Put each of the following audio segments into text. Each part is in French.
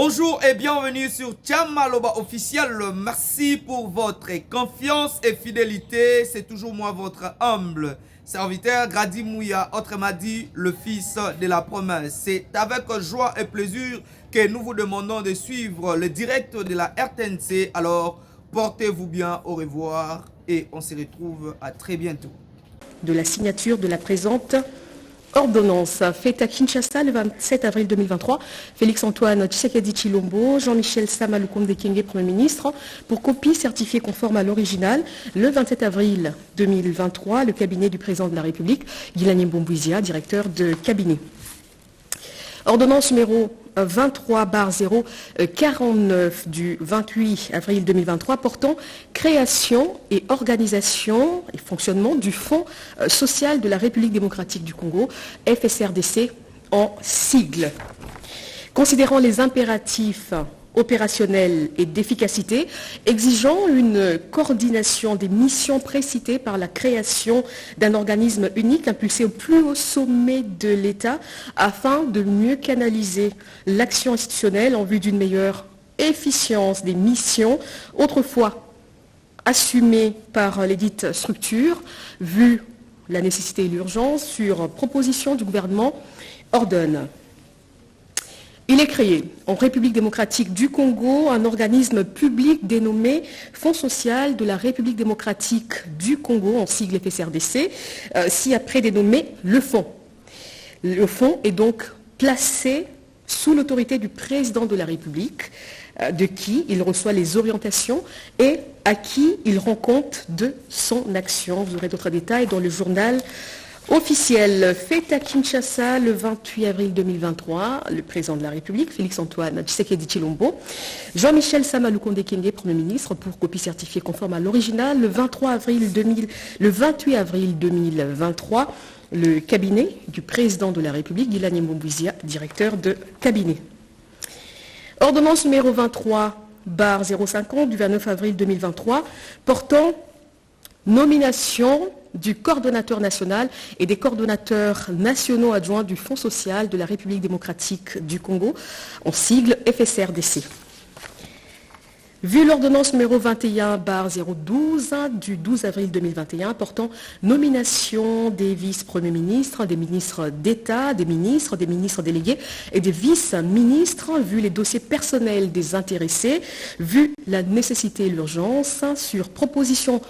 Bonjour et bienvenue sur Tchamaloba officiel. Merci pour votre confiance et fidélité. C'est toujours moi, votre humble serviteur Grady Mouya, autrement dit le fils de la promesse. C'est avec joie et plaisir que nous vous demandons de suivre le direct de la RTNC. Alors, portez-vous bien, au revoir et on se retrouve à très bientôt. De la signature de la présente ordonnance faite à Kinshasa le 27 avril 2023, Félix-Antoine Tshisekedi Tshilombo, Jean-Michel Sama Lukonde Kyenge, Premier ministre, pour copie certifiée conforme à l'original, le 27 avril 2023, le cabinet du président de la République, Guilani Mbombouizia, directeur de cabinet. Ordonnance numéro 23/049 du 28 avril 2023 portant création et organisation et fonctionnement du Fonds social de la République démocratique du Congo, FSRDC en sigle. Considérant les impératifs opérationnel et d'efficacité, exigeant une coordination des missions précitées par la création d'un organisme unique impulsé au plus haut sommet de l'État afin de mieux canaliser l'action institutionnelle en vue d'une meilleure efficience des missions autrefois assumées par les dites structures, vu la nécessité et l'urgence sur proposition du gouvernement, ordonne. Il est créé en République démocratique du Congo un organisme public dénommé Fonds social de la République démocratique du Congo, en sigle FSRDC, ci-après dénommé le Fonds. Le Fonds est donc placé sous l'autorité du président de la République, de qui il reçoit les orientations et à qui il rend compte de son action. Vous aurez d'autres détails dans le journal officiel. Fait à Kinshasa le 28 avril 2023, le président de la République, Félix-Antoine Tshisekedi Tshilombo, Jean-Michel Sama Lukonde Kyenge, Premier ministre, pour copie certifiée conforme à l'original, le 28 avril 2023, le cabinet du président de la République, Guilani Mbombouizia, directeur de cabinet. Ordonnance numéro 23/050 du 29 avril 2023, portant nomination du coordonnateur national et des coordonnateurs nationaux adjoints du Fonds social de la République démocratique du Congo, en sigle FSRDC. Vu l'ordonnance numéro 21/012 du 12 avril 2021 portant nomination des vice-premiers ministres, des ministres d'État, des ministres délégués et des vice-ministres, vu les dossiers personnels des intéressés, vu la nécessité et l'urgence, sur proposition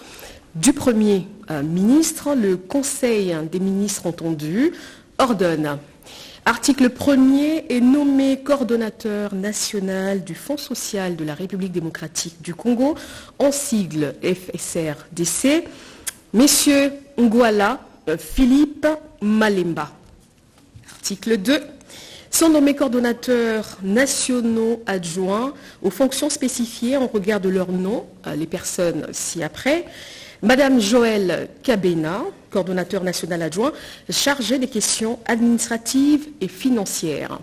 du Premier ministre, le Conseil des ministres entendu ordonne. Article 1er est nommé coordonnateur national du Fonds social de la République démocratique du Congo, en sigle FSRDC, Messieurs Ngwala Philippe Malemba. Article 2. Sont nommés coordonnateurs nationaux adjoints aux fonctions spécifiées en regard de leur nom, les personnes ci-après. Madame Joëlle Kabena, coordonnateur national adjoint, chargé des questions administratives et financières.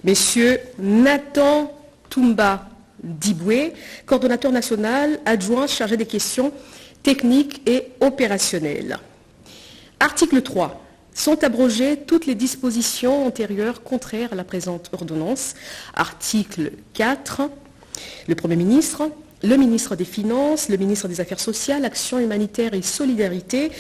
Messieurs Nathan Toumba Diboué, coordonnateur national adjoint chargé des questions techniques et opérationnelles. Article 3. Sont abrogées toutes les dispositions antérieures contraires à la présente ordonnance. Article 4. Le Premier ministre, le ministre des Finances, le ministre des Affaires sociales, Action humanitaire et solidarité,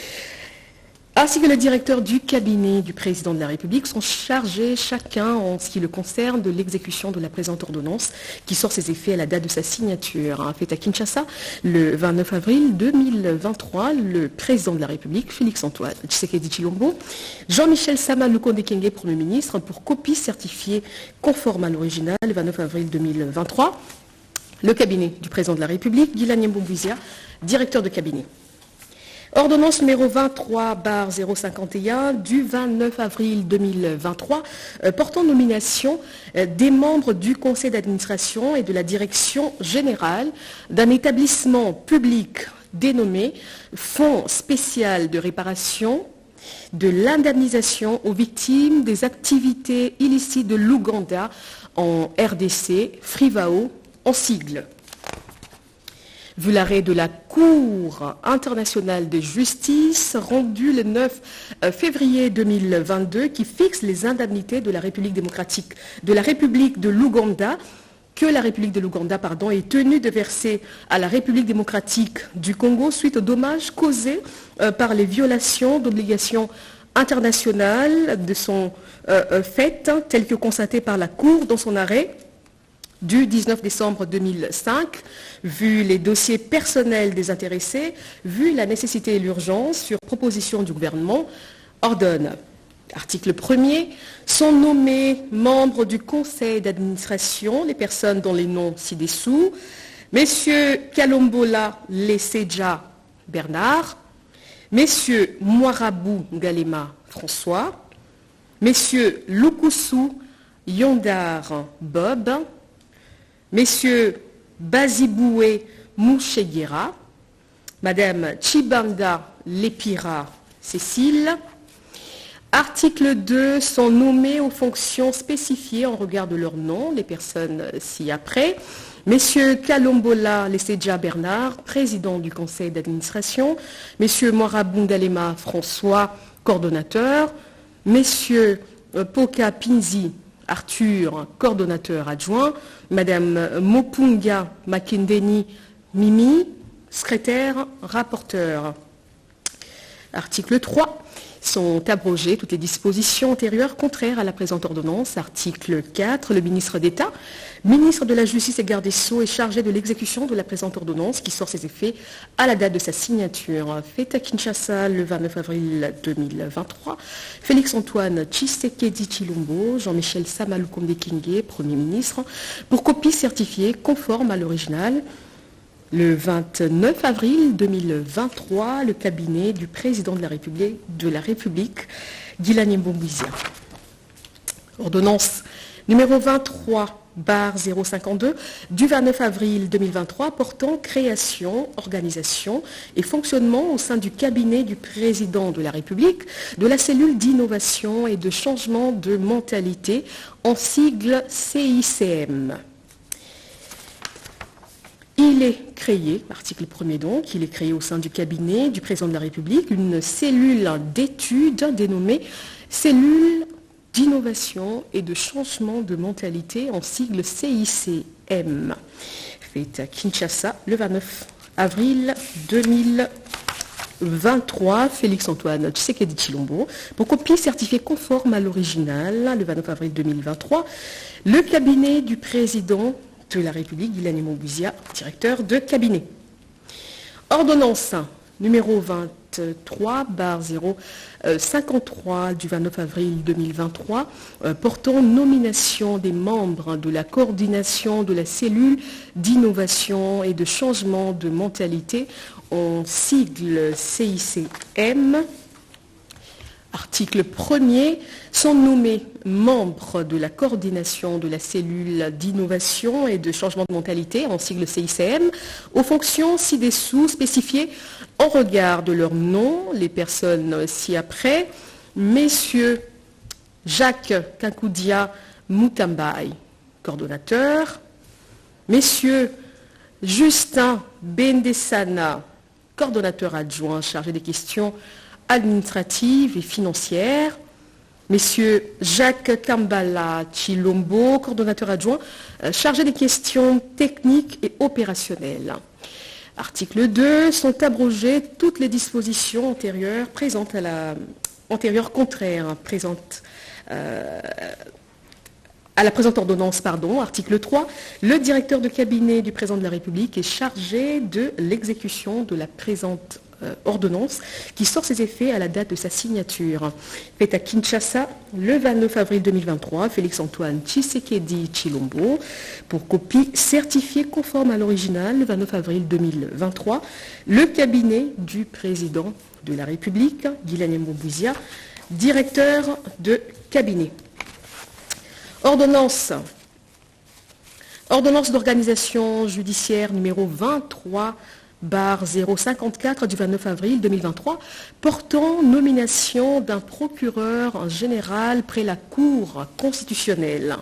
ainsi que le directeur du cabinet du président de la République sont chargés chacun en ce qui le concerne de l'exécution de la présente ordonnance qui sort ses effets à la date de sa signature. Fait à Kinshasa le 29 avril 2023, le président de la République, Félix-Antoine Tshisekedi Tshilombo, Jean-Michel Sama Lukonde Kyenge, Premier ministre, pour copie certifiée conforme à l'original le 29 avril 2023. Le cabinet du président de la République, Guilani Mbombouizia, directeur de cabinet. Ordonnance numéro 23/051 du 29 avril 2023 portant nomination des membres du conseil d'administration et de la direction générale d'un établissement public dénommé Fonds spécial de réparation de l'indemnisation aux victimes des activités illicites de l'Ouganda en RDC, FRIVAO, en sigle. Vu l'arrêt de la Cour internationale de justice rendu le 9 février 2022 qui fixe les indemnités de la République démocratique de l'Ouganda que la République de l'Ouganda est tenue de verser à la République démocratique du Congo suite aux dommages causés par les violations d'obligations internationales de son fait, telles que constatées par la Cour dans son arrêt du 19 décembre 2005, vu les dossiers personnels des intéressés, vu la nécessité et l'urgence, sur proposition du gouvernement, ordonne. Article 1er, sont nommés membres du conseil d'administration les personnes dont les noms ci-dessous, Messieurs Kalombola Lesedja Bernard, Messieurs Moirabou Galema François, Messieurs Lukusu Yondar Bob, Messieurs Baziboué Moucheguera, Madame Chibanga Lepira Cécile. Article 2, sont nommés aux fonctions spécifiées en regard de leur nom, les personnes ci-après. Messieurs Kalombola Lesedja Bernard, président du conseil d'administration. Messieurs Moirabou Galema François, coordonnateur. Messieurs Poka Pinzi Arthur, coordonnateur adjoint. Madame Mopunga Makindeni Mimi, secrétaire rapporteur. Article 3. Sont abrogées toutes les dispositions antérieures contraires à la présente ordonnance. Article 4. Le ministre d'État, ministre de la Justice et garde des Sceaux, est chargé de l'exécution de la présente ordonnance qui sort ses effets à la date de sa signature. Faite à Kinshasa le 29 avril 2023. Félix-Antoine Tshisekedi Tshilombo, Jean-Michel Samalukonde Kingue, Premier ministre, pour copie certifiée conforme à l'original. Le 29 avril 2023, le cabinet du président de la République, Guilani Mboumbouizia. Ordonnance numéro 23/052 du 29 avril 2023 portant création, organisation et fonctionnement au sein du cabinet du président de la République de la cellule d'innovation et de changement de mentalité en sigle CICM. Il est créé, article 1er donc, il est créé au sein du cabinet du président de la République une cellule d'études dénommée cellule d'innovation et de changement de mentalité en sigle CICM, faite à Kinshasa le 29 avril 2023, Félix-Antoine Tshisekedi Tshilombo, pour copie certifiée conforme à l'original le 29 avril 2023, le cabinet du président de la République, Guilani Mbouizia, directeur de cabinet. Ordonnance numéro 23/053 du 29 avril 2023 portant nomination des membres de la coordination de la cellule d'innovation et de changement de mentalité en sigle CICM. Article 1er, sont nommés membres de la coordination de la cellule d'innovation et de changement de mentalité, en sigle CICM, aux fonctions ci-dessous spécifiées en regard de leur nom, les personnes ci-après, Messieurs Jacques Kankoudia Moutambaï, coordonnateur, Messieurs Justin Bendesana, coordonnateur adjoint chargé des questions administratives et financières, Messieurs Jacques Kambala Tshilombo, coordonnateur adjoint, chargé des questions techniques et opérationnelles. Article 2, sont abrogées toutes les dispositions antérieures contraires à la présente ordonnance, Article 3, le directeur de cabinet du président de la République est chargé de l'exécution de la présente ordonnance qui sort ses effets à la date de sa signature. Faite à Kinshasa le 29 avril 2023, Félix-Antoine Tshisekedi Tshilombo, pour copie certifiée conforme à l'original le 29 avril 2023, le cabinet du président de la République, Guilani Mboumbouizia, directeur de cabinet. Ordonnance d'organisation judiciaire numéro 23 barre 054 du 29 avril 2023 portant nomination d'un procureur général près la Cour constitutionnelle.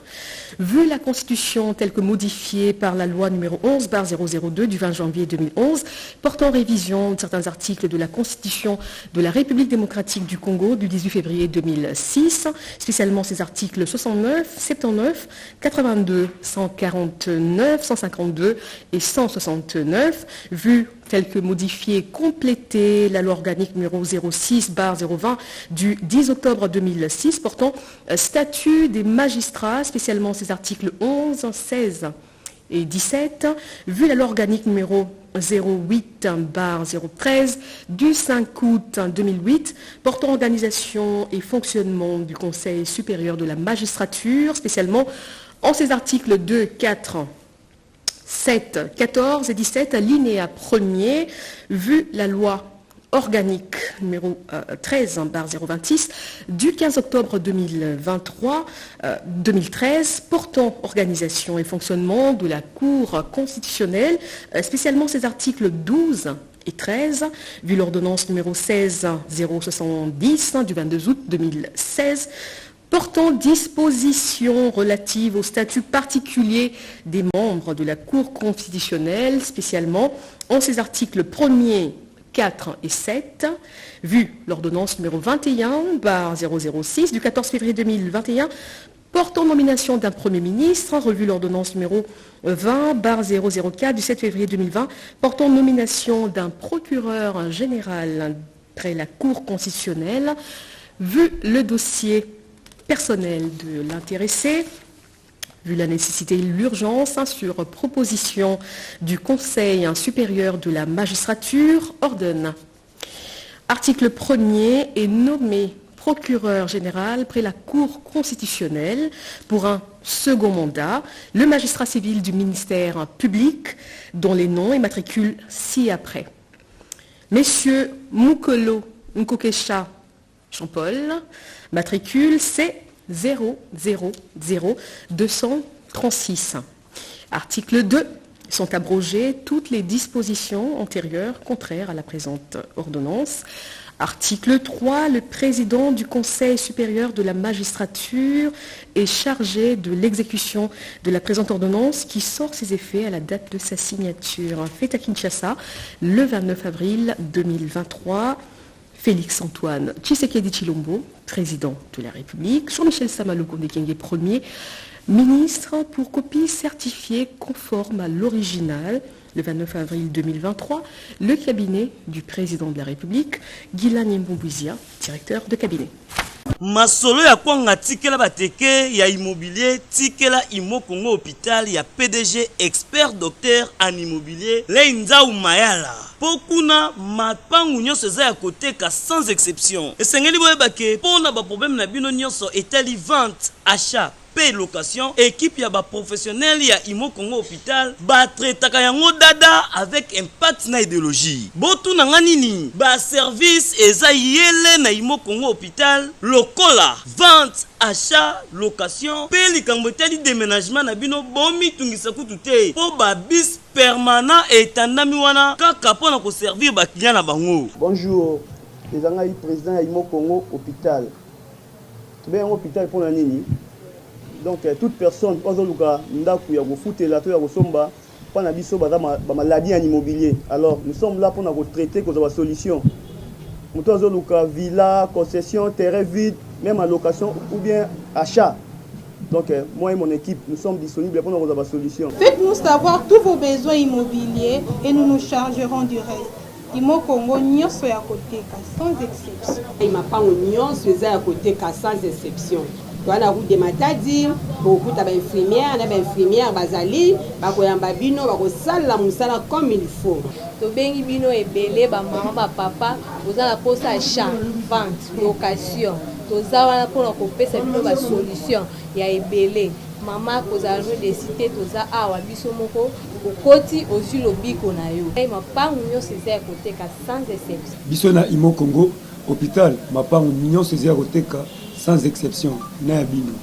Vu la Constitution telle que modifiée par la loi numéro 11 barre 002 du 20 janvier 2011 portant révision de certains articles de la Constitution de la République démocratique du Congo du 18 février 2006, spécialement ces articles 69, 79, 82, 149, 152 et 169, vu tel que modifié, complété la loi organique numéro 06 barre 020 du 10 octobre 2006 portant statut des magistrats, spécialement ces articles 11, 16 et 17, vu la loi organique numéro 08 barre 013 du 5 août 2008 portant organisation et fonctionnement du Conseil supérieur de la magistrature, spécialement en ces articles 2, 4, 7, 14 et 17, alinéa 1er, vu la loi organique numéro 13 barre 026 du 15 octobre 2013 portant organisation et fonctionnement de la Cour constitutionnelle, spécialement ces articles 12 et 13, vu l'ordonnance numéro 16 070 du 22 août 2016, portant dispositions relatives au statut particulier des membres de la Cour constitutionnelle, spécialement en ces articles 1er, 4 et 7, vu l'ordonnance numéro 21 barre 006 du 14 février 2021, portant nomination d'un Premier ministre, revu l'ordonnance numéro 20 barre 004 du 7 février 2020, portant nomination d'un procureur général près la Cour constitutionnelle, vu le dossier personnel de l'intéressé, vu la nécessité et l'urgence, sur proposition du Conseil supérieur de la magistrature, ordonne. Article 1er est nommé procureur général près la Cour constitutionnelle pour un second mandat, le magistrat civil du ministère public, dont les noms et matricules ci-après. Messieurs Mukolo Nkokesha Jean-Paul, matricule C 000236. Article 2. Sont abrogées toutes les dispositions antérieures contraires à la présente ordonnance. Article 3. Le président du Conseil supérieur de la magistrature est chargé de l'exécution de la présente ordonnance qui sort ses effets à la date de sa signature. Fait à Kinshasa le 29 avril 2023. Félix Antoine Tshisekedi Tshilombo, président de la République, Jean-Michel Samalukonde Kyenge, premier ministre, pour copie certifiée conforme à l'original, le 29 avril 2023, le cabinet du président de la République, Guilani Mbombouizia, directeur de cabinet. Masolo ya kwanga tikela bateke ya immobilier tikela Imo Congo hôpital ya PDG expert docteur en immobilier Leinza Umayala. Pokuna mapangu nyonso eza ya koteka sans exception. Esengeli boyebake pona ba problème na bino nyonso etali vente, achat, paie location, équipe ya ba professionnel ya Imo Congo hôpital ba traitaka yango dada avec impact na idéologie. Botu na nganini ba service eza yele na Imo Congo hôpital lokola vente, achat, location, paie likambo etali déménagement na bino bomi tungisa kutu te po ba bis permanent etandami wana kaka pona ko servir ba client na bango. Bonjour, les angai président ya Imo Congo hôpital. Tu bien hôpital pour la nini? Donc toute personne ozoluka ndaku ya kofutela to ya kosomba pana biso ba maladie en immobilier. Alors nous sommes là pour nous traiter cause de la solution. Muto ozoluka villa, concession, terrain vide, même en location ou bien achat. Donc moi et mon équipe nous sommes disponibles pour nous avoir la solution. Faites-nous savoir tous vos besoins immobiliers et nous nous chargerons du reste. Imo Congo nyonso ya koteka sans exception. Imapango nyonso eza ya koteka sans exception. Wana route de Matadi, beaucoup d'infirmières, infirmières bazali, bakoyamba bino, bakosala musala comme il faut. Tobengi bino ebele ba maman ba papa, ozala posa achat, vente, location. Toza wana pona kopesa bino ba solution ya ebele. Mama kozala jouer des cités toza awa biso moko okoti ozu lobiko na yo. Mapangu nyonso eza ya koteka sans exception. Biso na Imo Congo hôpital, mapangu nyonso eza ya koteka sans exception na bino.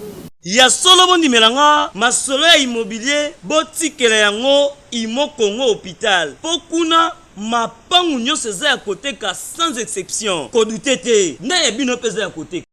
Ya solo bondi melanga masolo ya immobilier botikela yango Imo Congo hôpital. Pokuna mapangu nyonso eza ya koteka sans exception kodute te nde ya bino mpe eza ya koteka